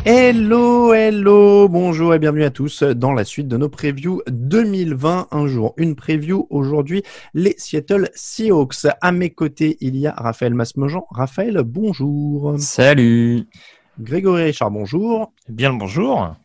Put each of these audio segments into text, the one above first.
Hello, bonjour et bienvenue à tous dans la suite de nos previews 2020. Un jour, une preview. Aujourd'hui, les Seattle Seahawks. À mes côtés, il y a Raphaël Masmejean. Raphaël, bonjour. Salut. Grégory Richard, bonjour. Bien le bonjour.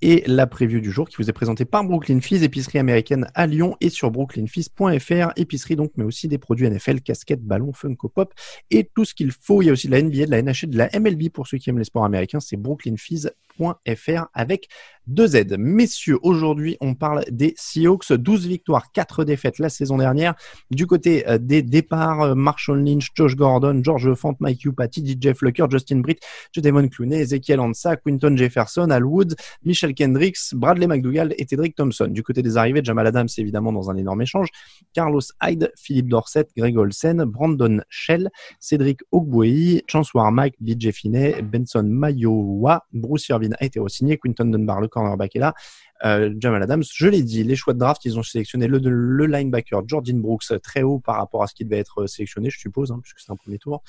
Et la preview du jour qui vous est présentée par Brooklyn Fizz, épicerie américaine à Lyon et sur brooklynfizz.fr. Épicerie donc, mais aussi des produits NFL, casquettes, ballons, Funko Pop et tout ce qu'il faut. Il y a aussi de la NBA, de la NHL, de la MLB pour ceux qui aiment les sports américains. C'est brooklynfizz.fr avec 2 Z. Messieurs, aujourd'hui, on parle des Seahawks. 12 victoires, 4 défaites la saison dernière. Du côté des départs, Marshawn Lynch, Josh Gordon, George Fant, Mike Iupati, DJ Flucker, Justin Britt, Jadavion Clowney, Ezekiel Ansah, Quinton Jefferson, Al Woods, Michel Kendricks, Bradley McDougall et Tedrick Thompson. Du côté des arrivées, Jamal Adams, évidemment, dans un énorme échange. Carlos Hyde, Philippe Dorsett, Greg Olsen, Brandon Shell, Cédric Ogbuehi, Chance Warmack, DJ Finney, Benson Mayowa, Bruce Irvin a été re-signé, Quinton Dunbar, le cornerback est là. Jamal Adams, je l'ai dit, les choix de draft, ils ont sélectionné le linebacker Jordan Brooks très haut par rapport à ce qui devait être sélectionné, je suppose, puisque c'est un premier tour,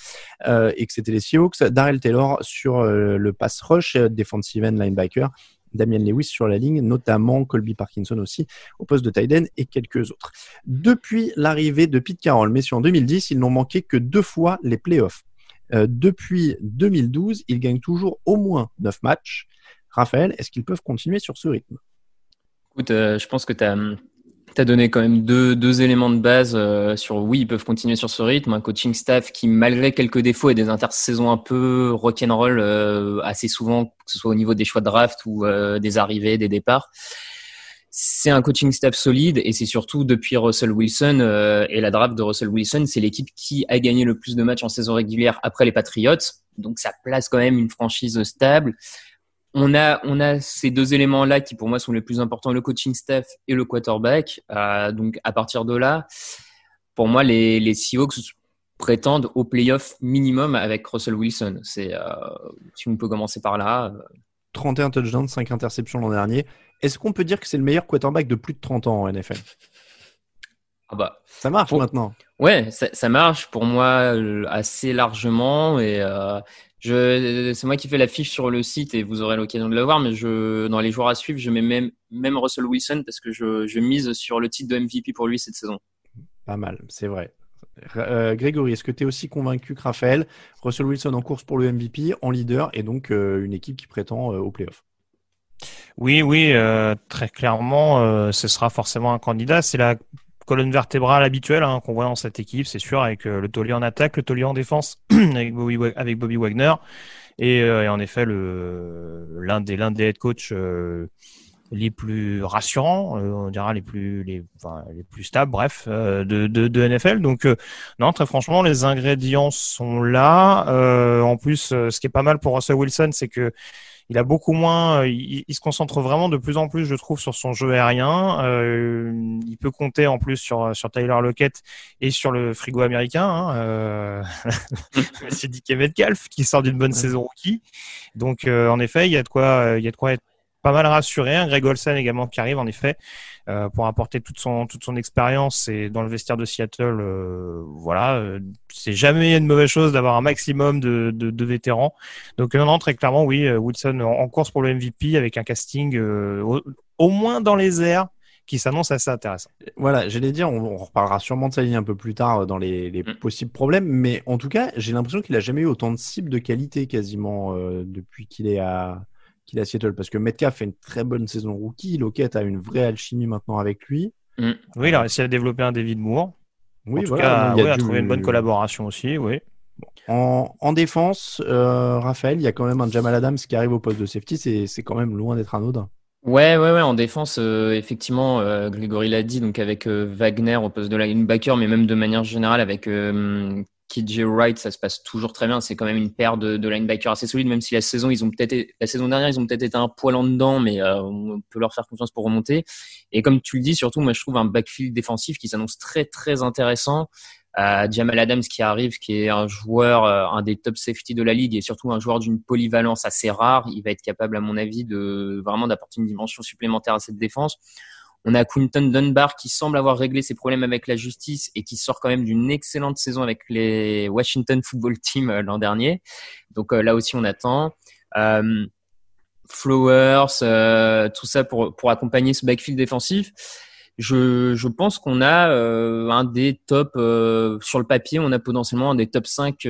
et que c'était les Seahawks. Darrell Taylor sur le pass rush, defensive end linebacker, Damien Lewis sur la ligne, notamment Colby Parkinson aussi au poste de tight end et quelques autres. Depuis l'arrivée de Pete Carroll, messieurs, en 2010, ils n'ont manqué que 2 fois les playoffs. Depuis 2012, ils gagnent toujours au moins 9 matchs. Raphaël, est-ce qu'ils peuvent continuer sur ce rythme ? Écoute, je pense que tu as donné quand même deux éléments de base sur oui, ils peuvent continuer sur ce rythme. Un coaching staff qui, malgré quelques défauts et des intersaisons un peu rock'n'roll assez souvent, que ce soit au niveau des choix de draft ou des arrivées, des départs. C'est un coaching staff solide et c'est surtout depuis Russell Wilson et la draft de Russell Wilson, c'est l'équipe qui a gagné le plus de matchs en saison régulière après les Patriots. Donc ça place quand même une franchise stable. On a ces 2 éléments-là qui pour moi sont les plus importants, le coaching staff et le quarterback. Donc à partir de là, pour moi les Seahawks prétendent au playoff minimum avec Russell Wilson. C'est si on peut commencer par là. 31 touchdowns, 5 interceptions l'an dernier. Est-ce qu'on peut dire que c'est le meilleur quarterback de plus de 30 ans en NFL ? Ah bah, ça marche maintenant. Ouais, ça marche pour moi assez largement et c'est moi qui fais la fiche sur le site et vous aurez l'occasion de le voir, mais dans les joueurs à suivre, je mets même Russell Wilson parce que je mise sur le titre de MVP pour lui cette saison. Pas mal, c'est vrai. Grégory, est-ce que tu es aussi convaincu que Raphaël, Russell Wilson en course pour le MVP, en leader et donc une équipe qui prétend au playoff ? Oui, très clairement, ce sera forcément un candidat. C'est la colonne vertébrale habituelle qu'on voit dans cette équipe, c'est sûr, avec le taulier en attaque, le taulier en défense avec Bobby Wagner et en effet l'un des head coach les plus rassurants, on dira les plus stables, bref, de NFL. Donc non, très franchement, les ingrédients sont là. En plus, ce qui est pas mal pour Russell Wilson, c'est que il a beaucoup moins, il se concentre vraiment de plus en plus, je trouve, sur son jeu aérien. Il peut compter en plus sur Tyler Lockett et sur le frigo américain. C'est DK Metcalf qui sort d'une bonne saison rookie. Donc, en effet, il y a de quoi être pas mal rassuré. Greg Olsen également qui arrive, en effet, pour apporter toute son expérience et dans le vestiaire de Seattle. C'est jamais une mauvaise chose d'avoir un maximum de vétérans. Donc non, très clairement, oui, Wilson en course pour le MVP avec un casting au moins dans les airs qui s'annonce assez intéressant. Voilà, j'allais dire, on reparlera sûrement de sa ligne un peu plus tard dans les possibles problèmes, mais en tout cas, j'ai l'impression qu'il a jamais eu autant de cibles de qualité quasiment depuis qu'il est à Seattle, parce que Metcalf fait une très bonne saison rookie, Lockett a une vraie alchimie maintenant avec lui. Oui, il a réussi à développer un David Moore. Oui, en tout cas, il a trouvé une bonne collaboration aussi, oui. En défense, Raphaël, il y a quand même un Jamal Adams qui arrive au poste de safety, c'est quand même loin d'être anodin. Ouais, en défense, effectivement, Grégory l'a dit, donc avec Wagner au poste de linebacker, mais même de manière générale avec KJ Wright, ça se passe toujours très bien. C'est quand même une paire de linebackers assez solide, même si la saison dernière, ils ont peut-être été un poil en dedans, mais on peut leur faire confiance pour remonter. Et comme tu le dis, surtout, moi, je trouve un backfield défensif qui s'annonce très, très intéressant. Jamal Adams qui arrive, qui est un joueur, un des top safety de la ligue et surtout un joueur d'une polyvalence assez rare. Il va être capable, à mon avis, d'apporter une dimension supplémentaire à cette défense. On a Quinton Dunbar qui semble avoir réglé ses problèmes avec la justice et qui sort quand même d'une excellente saison avec les Washington Football Team l'an dernier. Donc là aussi, on attend. Flowers, tout ça pour accompagner ce backfield défensif. Je pense qu'on a un des top sur le papier, on a potentiellement un des top 5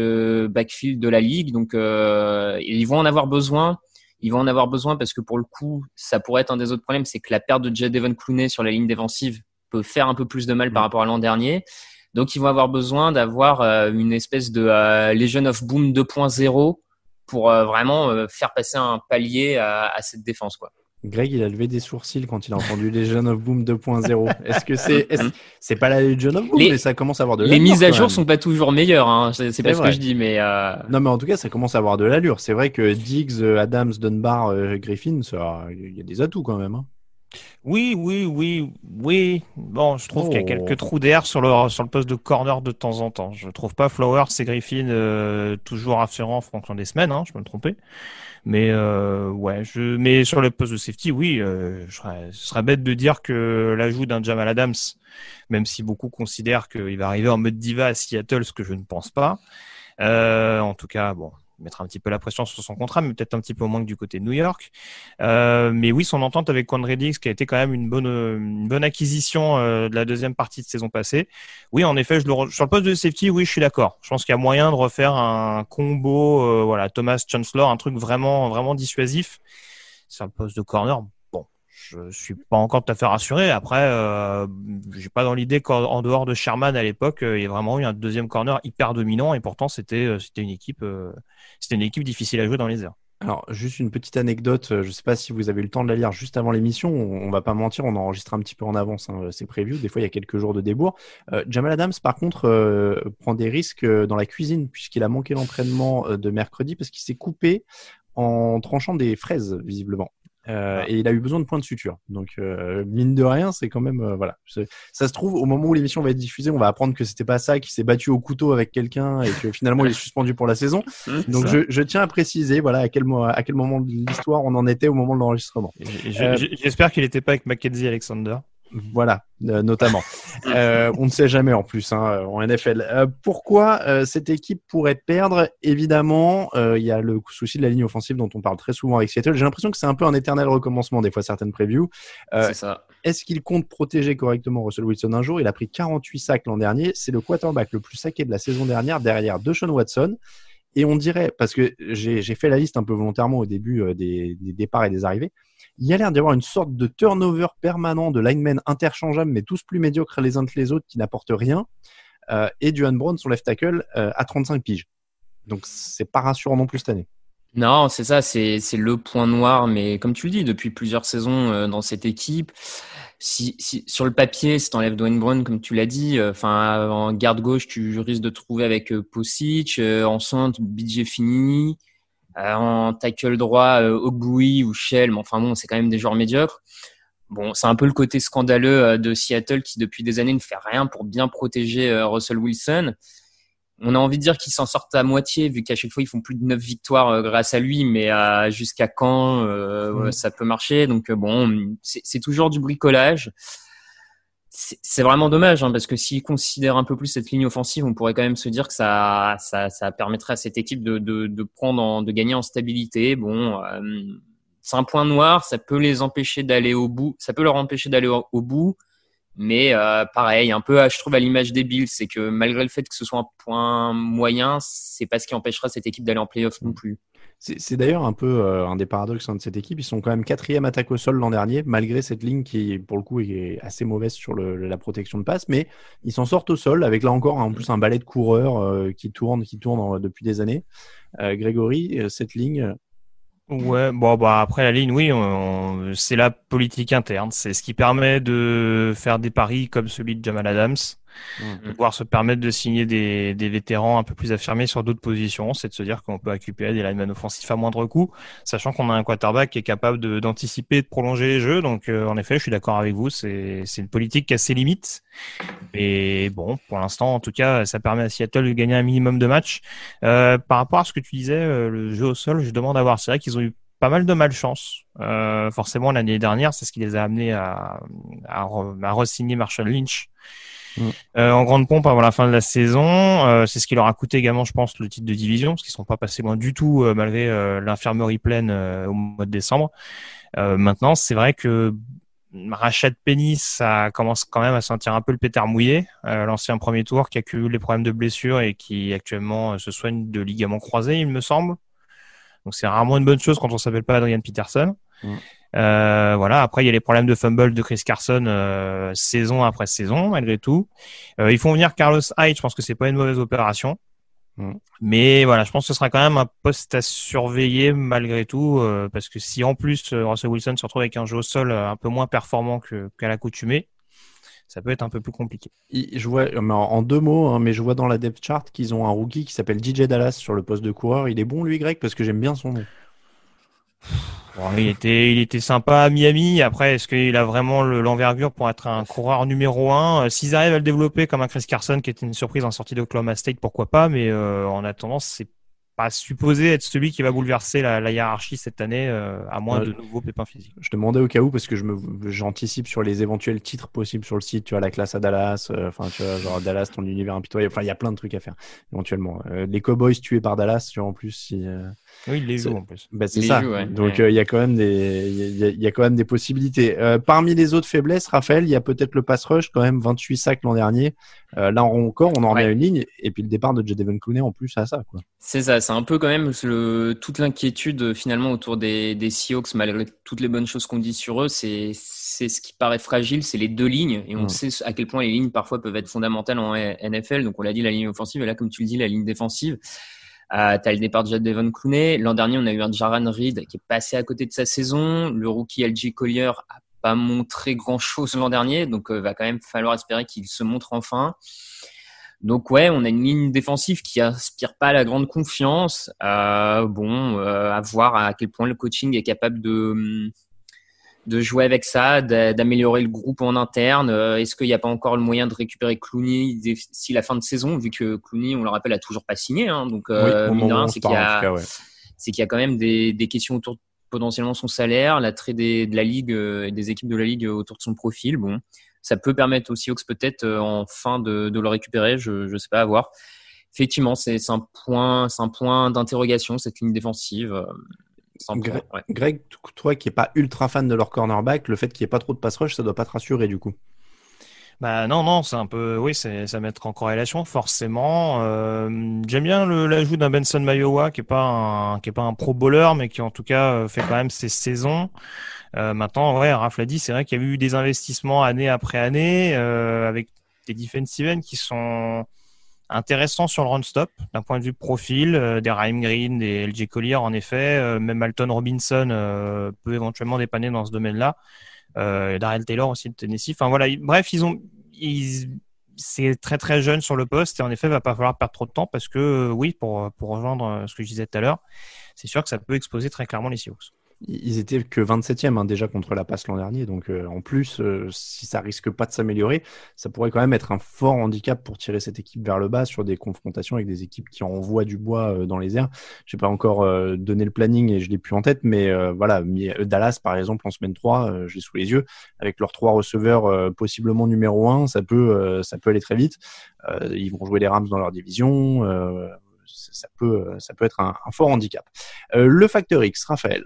backfield de la ligue. Donc ils vont en avoir besoin. Ils vont en avoir besoin parce que pour le coup, ça pourrait être un des autres problèmes, c'est que la perte de Jadeveon Clowney sur la ligne défensive peut faire un peu plus de mal par rapport à l'an dernier. Donc ils vont avoir besoin d'avoir une espèce de Legion of Boom 2.0 pour vraiment faire passer un palier à cette défense, quoi. Greg, il a levé des sourcils quand il a entendu Legion of Boom 2.0. Est-ce que c'est pas la Legion of Boom, mais ça commence à avoir de l'allure. Les mises à jour sont pas toujours meilleures, hein. C'est pas ce que je dis, mais non, mais en tout cas, ça commence à avoir de l'allure. C'est vrai que Diggs, Adams, Dunbar, Griffin, il y a des atouts quand même, hein. Oui. Bon, je trouve qu'il y a quelques trous d'air sur le poste de corner de temps en temps. Je trouve pas Flowers et Griffin toujours rassurants en fonction des semaines, hein, je peux me tromper. Mais mais sur le poste de safety, oui, ce serait bête de dire que l'ajout d'un Jamal Adams, même si beaucoup considèrent qu'il va arriver en mode diva à Seattle, ce que je ne pense pas. En tout cas, bon, mettre un petit peu la pression sur son contrat, mais peut-être un petit peu moins que du côté de New York. Mais oui, son entente avec Quandre Diggs, qui a été quand même une bonne acquisition de la deuxième partie de saison passée. Oui, en effet, sur le poste de safety, oui, je suis d'accord. Je pense qu'il y a moyen de refaire un combo, Thomas Chancellor, un truc vraiment, vraiment dissuasif. Sur le poste de corner, bon, je suis pas encore tout à fait rassuré. Après, j'ai pas dans l'idée qu'en dehors de Sherman à l'époque, il y a vraiment eu un deuxième corner hyper dominant, et pourtant c'était une équipe difficile à jouer dans les airs. Alors, juste une petite anecdote, je ne sais pas si vous avez eu le temps de la lire juste avant l'émission, on va pas mentir, on enregistre un petit peu en avance, hein, ces previews, des fois il y a quelques jours de débours. Jamal Adams, par contre, prend des risques dans la cuisine, puisqu'il a manqué l'entraînement de mercredi, parce qu'il s'est coupé en tranchant des fraises, visiblement. Et il a eu besoin de points de suture. Donc, mine de rien, c'est quand même... voilà. Ça se trouve, au moment où l'émission va être diffusée, on va apprendre que c'était pas ça, qu'il s'est battu au couteau avec quelqu'un et que finalement, il est suspendu pour la saison. Donc, je tiens à préciser voilà, à quel moment de l'histoire on en était au moment de l'enregistrement. J'espère qu'il n'était pas avec Mackenzie Alexander. Voilà, notamment. On ne sait jamais en plus en NFL. Pourquoi cette équipe pourrait perdre? Évidemment, il y a le souci de la ligne offensive dont on parle très souvent avec Seattle. J'ai l'impression que c'est un peu un éternel recommencement des fois, certaines previews. C'est ça. Est-ce qu'il compte protéger correctement Russell Wilson un jour? Il a pris 48 sacs l'an dernier. C'est le quarterback le plus saqué de la saison dernière derrière Deshaun Watson. Et on dirait, parce que j'ai fait la liste un peu volontairement au début des départs et des arrivées, il y a l'air d'y avoir une sorte de turnover permanent de linemen interchangeables, mais tous plus médiocres les uns que les autres, qui n'apportent rien. Et Duane Brown, son left tackle, à 35 piges. Donc, c'est pas rassurant non plus cette année. Non, c'est ça, c'est le point noir. Mais comme tu le dis, depuis plusieurs saisons dans cette équipe, si sur le papier, si t'enlèves Duane Brown, comme tu l'as dit, en garde gauche, tu risques de te trouver avec Posic, en centre, BJ Finney. En tackle droit, Ogbuy ou Shell, mais enfin bon, c'est quand même des joueurs médiocres. Bon, c'est un peu le côté scandaleux de Seattle qui depuis des années ne fait rien pour bien protéger Russell Wilson. On a envie de dire qu'ils s'en sortent à moitié vu qu'à chaque fois ils font plus de 9 victoires grâce à lui, mais jusqu'à quand ça peut marcher. Donc bon, c'est toujours du bricolage. C'est vraiment dommage parce que s'ils considèrent un peu plus cette ligne offensive, on pourrait quand même se dire que ça permettrait à cette équipe de gagner en stabilité. Bon, c'est un point noir, ça peut les empêcher d'aller au bout, ça peut leur empêcher d'aller au bout, mais pareil, un peu je trouve à l'image des Bills, c'est que malgré le fait que ce soit un point moyen, c'est pas ce qui empêchera cette équipe d'aller en playoff non plus. C'est d'ailleurs un peu un des paradoxes de cette équipe. Ils sont quand même 4e attaque au sol l'an dernier, malgré cette ligne qui, pour le coup, est assez mauvaise sur la protection de passe. Mais ils s'en sortent au sol avec, là encore, en plus un balai de coureurs qui tourne depuis des années. Grégory, cette ligne... Ouais, bon, après la ligne, oui, c'est la politique interne. C'est ce qui permet de faire des paris comme celui de Jamal Adams, de pouvoir se permettre de signer des vétérans un peu plus affirmés sur d'autres positions. C'est de se dire qu'on peut récupérer des linemen offensifs à moindre coût, sachant qu'on a un quarterback qui est capable d'anticiper et de prolonger les jeux. Donc, en effet, je suis d'accord avec vous. C'est une politique qui a ses limites. Mais bon, pour l'instant, en tout cas, ça permet à Seattle de gagner un minimum de matchs. Par rapport à ce que tu disais, le jeu au sol, je demande à voir. C'est vrai qu'ils ont eu pas mal de malchance. Forcément, l'année dernière, c'est ce qui les a amenés à re-signer Marshall Lynch en grande pompe avant la fin de la saison. C'est ce qui leur a coûté également, je pense, le titre de division, parce qu'ils sont pas passés loin du tout malgré l'infirmerie pleine au mois de décembre. Maintenant, c'est vrai que Rashad Penny, ça commence quand même à sentir un peu le pétard mouillé. L'ancien premier tour qui a eu les problèmes de blessure et qui actuellement se soigne de ligaments croisés, il me semble. Donc c'est rarement une bonne chose quand on s'appelle pas Adrian Peterson. Voilà. Après, il y a les problèmes de fumble de Chris Carson saison après saison, malgré tout. Ils font venir Carlos Hyde. Je pense que c'est pas une mauvaise opération. Mais voilà, je pense que ce sera quand même un poste à surveiller malgré tout, parce que si en plus Russell Wilson se retrouve avec un jeu au sol un peu moins performant qu'à l'accoutumée, ça peut être un peu plus compliqué. Je vois, en 2 mots, hein, mais je vois dans la depth chart qu'ils ont un rookie qui s'appelle DJ Dallas sur le poste de coureur. Il est bon lui, Greg, parce que j'aime bien son nom. Bon, il était sympa à Miami. Après, est-ce qu'il a vraiment l'envergure pour être un coureur numéro 1? S'ils arrivent à le développer comme un Chris Carson, qui était une surprise en sortie d'Oklahoma State, pourquoi pas? Mais en attendant, c'est pas supposé être celui qui va bouleverser la hiérarchie cette année, à moins de nouveaux pépins physiques. Je demandais au cas où parce que j'anticipe sur les éventuels titres possibles sur le site. Tu vois, la classe à Dallas, tu vois, genre Dallas, ton univers impitoyable. Enfin, il y a plein de trucs à faire éventuellement. Les Cowboys tués par Dallas, tu vois, en plus. Si, oui, il les joue en plus. Bah, c'est ça. Ouais. Donc il y a quand même il y a quand même des possibilités. Parmi les autres faiblesses, Raphaël, il y a peut-être le pass rush, quand même 28 sacs l'an dernier. Là encore, on en remet à une ligne, et puis le départ de Jadeveon Clowney en plus à ça, quoi. C'est ça, c'est un peu quand même toute l'inquiétude finalement autour des Seahawks, malgré toutes les bonnes choses qu'on dit sur eux. C'est ce qui paraît fragile, c'est les 2 lignes, et on sait à quel point les lignes parfois peuvent être fondamentales en NFL. Donc on l'a dit, la ligne offensive, et là comme tu le dis, la ligne défensive. T'as le départ de Jadeveon Clowney. L'an dernier, on a eu un Jaron Reed qui est passé à côté de sa saison. Le rookie LJ Collier a pas montré grand chose l'an dernier, donc va quand même falloir espérer qu'il se montre enfin. Donc ouais, on a une ligne défensive qui inspire pas la grande confiance. À voir à quel point le coaching est capable de jouer avec ça, d'améliorer le groupe en interne. Est-ce qu'il n'y a pas encore le moyen de récupérer Clowney d'ici la fin de saison, vu que Clowney, on le rappelle, a toujours pas signé, hein. Donc mine de rien, c'est qu'il y a quand même des questions autour de potentiellement son salaire, l'attrait de la ligue, des équipes de la ligue autour de son profil. Bon, ça peut permettre aux Seahawks peut-être enfin de le récupérer. Je sais pas, à voir. Effectivement, c'est un point d'interrogation, cette ligne défensive. Greg, toi qui n'es pas ultra fan de leur cornerback, le fait qu'il n'y ait pas trop de pass rush, ça doit pas te rassurer du coup. Bah non, c'est un peu, oui, ça mettre en corrélation forcément. J'aime bien l'ajout d'un Benson Mayowa qui est pas un pro bowler, mais qui en tout cas fait quand même ses saisons. Maintenant, ouais, Raph l'a dit, c'est vrai qu'il y a eu des investissements année après année avec des defensive ends qui sont intéressants sur le run stop d'un point de vue profil, des Raheem Green, des LJ Collier en effet, même Alton Robinson peut éventuellement dépanner dans ce domaine-là. Darrell Taylor aussi de Tennessee. Enfin voilà, bref, c'est très très jeune sur le poste et en effet, il va pas falloir perdre trop de temps parce que oui, pour rejoindre ce que je disais tout à l'heure, c'est sûr que ça peut exposer très clairement les Seahawks. Ils étaient que 27e déjà contre la passe l'an dernier, donc en plus, si ça risque pas de s'améliorer, ça pourrait quand même être un fort handicap pour tirer cette équipe vers le bas sur des confrontations avec des équipes qui envoient du bois dans les airs. Je n'ai pas encore donné le planning et je l'ai plus en tête, mais voilà, Dallas par exemple en semaine 3, je l'ai sous les yeux, avec leurs 3 receveurs possiblement numéro 1, ça peut aller très vite. Ils vont jouer les Rams dans leur division, ça peut être un fort handicap. Le facteur X, Raphaël.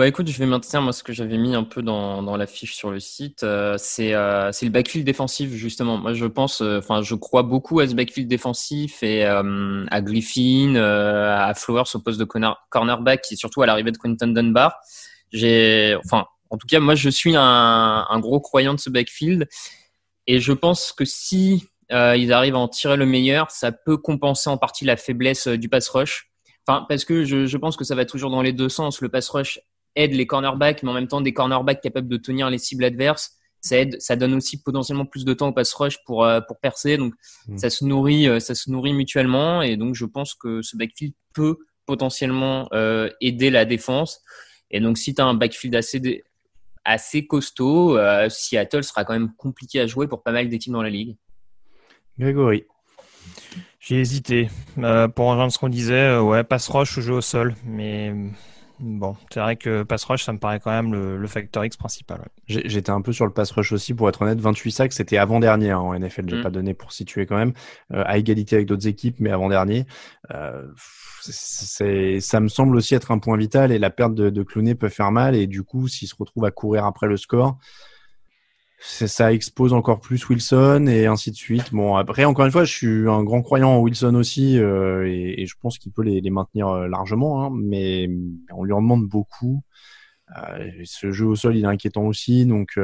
Écoute, je vais maintenir moi ce que j'avais mis un peu dans la fiche sur le site. C'est le backfield défensif justement. Moi, je crois beaucoup à ce backfield défensif et à Griffin, à Flowers au poste de cornerback et surtout à l'arrivée de Quinton Dunbar. En tout cas, moi, je suis un gros croyant de ce backfield et je pense que si ils arrivent à en tirer le meilleur, ça peut compenser en partie la faiblesse du pass rush. Enfin, parce que je pense que ça va toujours dans les 2 sens. Le pass rush aide les cornerbacks, mais en même temps, des cornerbacks capables de tenir les cibles adverses, ça donne aussi potentiellement plus de temps au pass rush pour percer. Donc, ça se nourrit mutuellement. Et donc, je pense que ce backfield peut potentiellement aider la défense. Et donc, si tu as un backfield assez costaud, Seattle sera quand même compliqué à jouer pour pas mal d'équipes dans la ligue. Grégory. J'ai hésité. Pour rejoindre ce qu'on disait, ouais, pass rush ou jeu au sol. Mais Bon, c'est vrai que pass rush, ça me paraît quand même le facteur X principal. Ouais. J'étais un peu sur le pass rush aussi, pour être honnête. 28 sacs, c'était avant-dernier en NFL. J'ai pas donné pour situer quand même. À égalité avec d'autres équipes, mais avant-dernier. Ça me semble aussi être un point vital, et la perte de Clooney peut faire mal. Et du coup, s'il se retrouve à courir après le score, ça expose encore plus Wilson et ainsi de suite. Bon, après, encore une fois, je suis un grand croyant en Wilson aussi, et je pense qu'il peut les maintenir largement, hein, mais on lui en demande beaucoup. Ce jeu au sol, il est inquiétant aussi, donc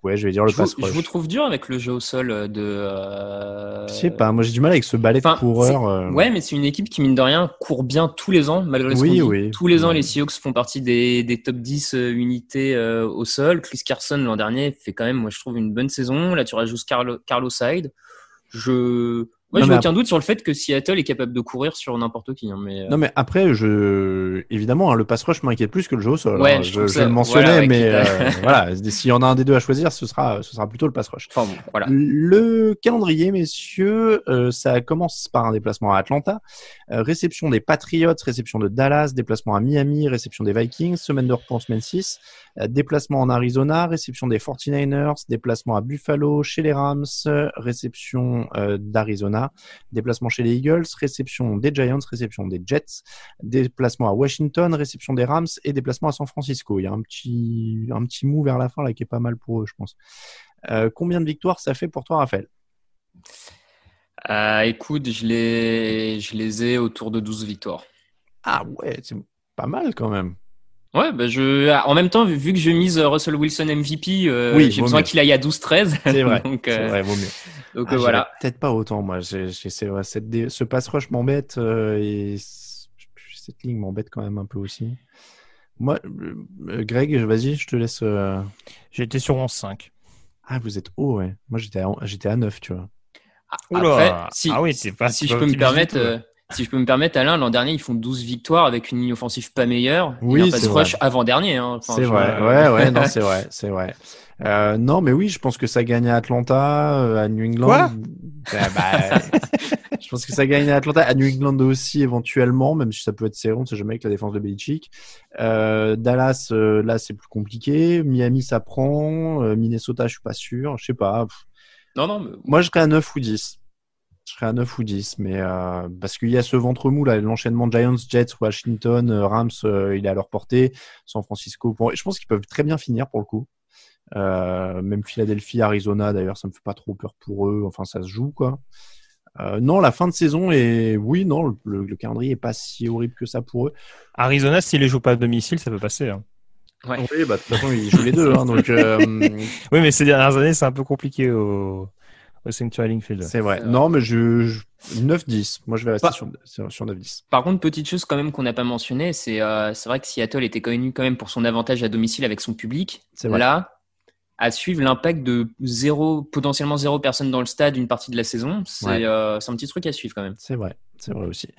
ouais, je vais dire le pass rush. Je vous trouve dur avec le jeu au sol Je sais pas, moi j'ai du mal avec ce balai de coureur. Ouais, mais c'est une équipe qui, mine de rien, court bien tous les ans, malgré ce qu'on dit. Oui. Tous les ans, les Seahawks font partie des top 10 unités au sol. Chris Carson, l'an dernier, fait quand même, moi je trouve, une bonne saison. Là, tu rajoutes Carlos Hyde. Moi, j'ai aucun doute sur le fait que Seattle est capable de courir sur n'importe qui. Hein, mais Non, mais après, évidemment, hein, le pass rush m'inquiète plus que le jeu au sol. Ouais, hein. Je le mentionnais, mais voilà, s'il y en a un des deux à choisir, ce sera plutôt le pass rush. Enfin, bon, voilà. Le calendrier, messieurs, ça commence par un déplacement à Atlanta, réception des Patriots, réception de Dallas, déplacement à Miami, réception des Vikings, semaine de repos en semaine 6, déplacement en Arizona, réception des 49ers, déplacement à Buffalo, chez les Rams, réception d'Arizona, déplacement chez les Eagles, réception des Giants, réception des Jets, déplacement à Washington, réception des Rams et déplacement à San Francisco. Il y a un petit mou vers la fin là qui est pas mal pour eux, je pense. Combien de victoires ça fait pour toi, Raphaël? Écoute, je les ai autour de 12 victoires. Ah ouais, c'est pas mal quand même. Ouais, en même temps, vu que je mise Russell Wilson MVP, j'ai besoin qu'il aille à 12-13. C'est vrai. Donc, c'est vrai, vaut mieux. Donc voilà. Peut-être pas autant, moi. Ce pass rush m'embête, et cette ligne m'embête quand même un peu aussi. Moi, Greg, vas-y, je te laisse. J'étais sur 11-5. Ah, vous êtes haut, ouais. Moi, j'étais à 9, tu vois. Après, si je peux me permettre, Alain, l'an dernier, ils font 12 victoires avec une ligne offensive pas meilleure. Oui, et un pass rush avant-dernier. Hein. Enfin, c'est vrai. Ouais, non, c'est vrai. Non, mais oui, je pense que ça gagne à Atlanta, à New England. Quoi je pense que ça gagne à Atlanta, à New England aussi éventuellement, même si ça peut être serré, on ne sait jamais avec la défense de Belichick. Dallas, là, c'est plus compliqué. Miami, ça prend. Minnesota, je suis pas sûr. Je sais pas. Non, mais... Moi, je serais à 9 ou 10. Je serais à 9 ou 10, mais parce qu'il y a ce ventre mou là, l'enchaînement Giants, Jets, Washington, Rams, il est à leur portée. San Francisco, je pense qu'ils peuvent très bien finir pour le coup. Même Philadelphie, Arizona d'ailleurs, ça me fait pas trop peur pour eux. Enfin, ça se joue quoi. Non, la fin de saison est, oui, non, le calendrier est pas si horrible que ça pour eux. Arizona, s'ils les jouent pas à domicile, ça peut passer. Hein. Ouais. Oui, bah de toute façon, ils jouent les deux, hein, donc. Oui, mais ces dernières années, c'est un peu compliqué au Sanctuary Link Field. C'est vrai. Non, mais 9-10. Moi, je vais rester sur 9-10. Par contre, petite chose quand même qu'on n'a pas mentionné, c'est vrai que Seattle était connu quand même pour son avantage à domicile avec son public. C'est vrai. Là, à suivre l'impact de potentiellement 0 personne dans le stade une partie de la saison, c'est un petit truc à suivre quand même. C'est vrai aussi.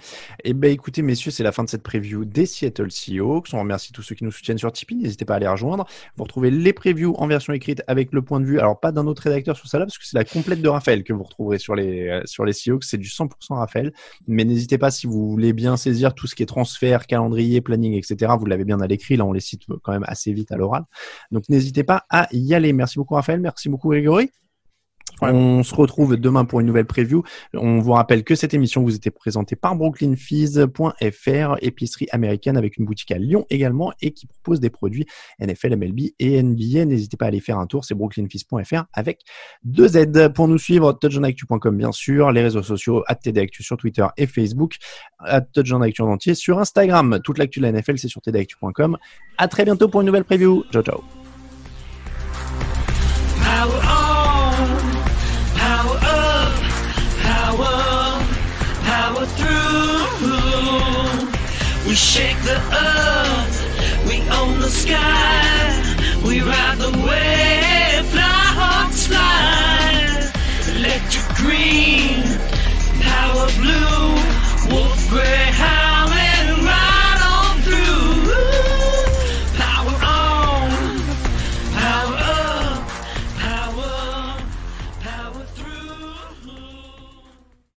Et ben écoutez messieurs, c'est la fin de cette preview des Seattle Seahawks. On remercie tous ceux qui nous soutiennent sur Tipeee, n'hésitez pas à les rejoindre. Vous retrouvez les previews en version écrite avec le point de vue, alors pas d'un autre rédacteur sur ça là, parce que c'est la complète de Raphaël que vous retrouverez sur les Seahawks, c'est du 100% Raphaël. Mais n'hésitez pas, si vous voulez bien saisir tout ce qui est transfert, calendrier, planning, etc. Vous l'avez bien à l'écrit, là on les cite quand même assez vite à l'oral. Donc n'hésitez pas à y aller. Merci beaucoup Raphaël, merci beaucoup Grégory. Ouais. On se retrouve demain pour une nouvelle preview. On vous rappelle que cette émission vous était présentée par brooklynfizz.fr, épicerie américaine avec une boutique à Lyon également et qui propose des produits NFL, MLB et NBA. N'hésitez pas à aller faire un tour, c'est brooklynfizz.fr avec 2 Z. Pour nous suivre, touchdownactu.com bien sûr, les réseaux sociaux @tdactu sur Twitter et Facebook, @touchdownactu en entier sur Instagram. Toute l'actu de la NFL c'est sur tdactu.com. À très bientôt pour une nouvelle preview. Ciao ciao. We shake the earth, we own the sky, we ride the wave, fly hawks fly, electric green, power blue, wolf gray.